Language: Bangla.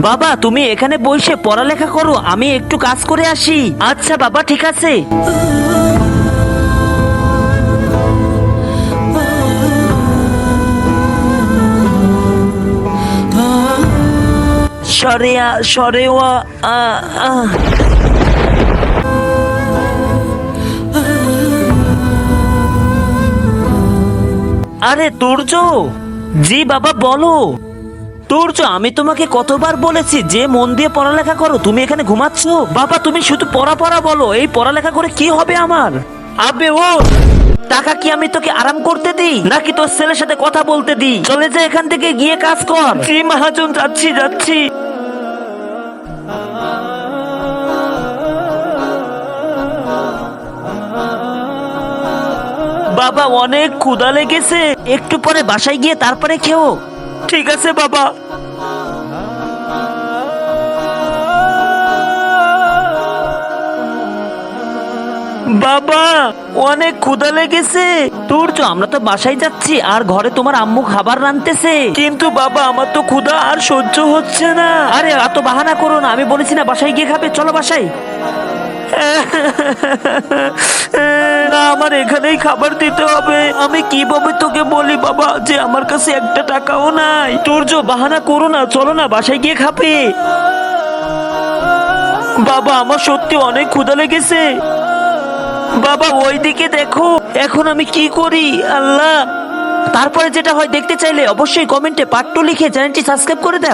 বাবা তুমি এখানে বসে পড়ালেখা করো, আমি একটু কাজ করে আসি। আচ্ছা বাবা, ঠিক আছে। সরেয়া সরেওয়া আ আ আরে তুর্য, জি বাবা বলো। তুর্য, আমি তোমাকে কতবার বলেছি যে মন দিয়ে পড়ালেখা করো, তুমি এখানে ঘুমাচ্ছ। বাবা তুমি শুধু পড়া পড়া বলো, এই পড়ালেখা করে কি হবে আমার? আবে ও টাকা কি আমি তোকে আরাম করতে দিই, নাকি তোর ছেলের সাথে কথা বলতে দিই? চলে যা এখান থেকে, গিয়ে কাজ কর। জি মহাজন, যাচ্ছি যাচ্ছি। বাবা অনেক ক্ষুধা লেগেছে, একটু পরে বাসায় গিয়ে তারপরে খেও। ঠিক আছে বাবা। বাবা অনেক ক্ষুধা লেগেছে। তুর্য, আমরা তো বাসায় যাচ্ছি আর ঘরে তোমার আম্মু খাবার রাঁধতেছে। কিন্তু বাবা আমার তো ক্ষুধা আর সহ্য হচ্ছে না। আরে এত বাহানা করো না, আমি বলেছি না বাসায় গিয়ে খাবে, চলো বাসায়। না, আমার এখানেই খাবার দিতে হবে। আমি কিভাবে তোকে বলি বাবা যে আমার কাছে একটা টাকাও নাই? তুর্য বাহানা করো না, চলো না বাসায় গিয়ে খাবে। বাবা আমার সত্যি অনেক ক্ষুধা লেগেছে। বাবা ওইদিকে দেখো, এখন আমি কি করি আল্লাহ। তারপরে যেটা হয় দেখতে চাইলে অবশ্যই কমেন্টে পার্ট 2 লিখে চ্যানেলটি সাবস্ক্রাইব করে দাও।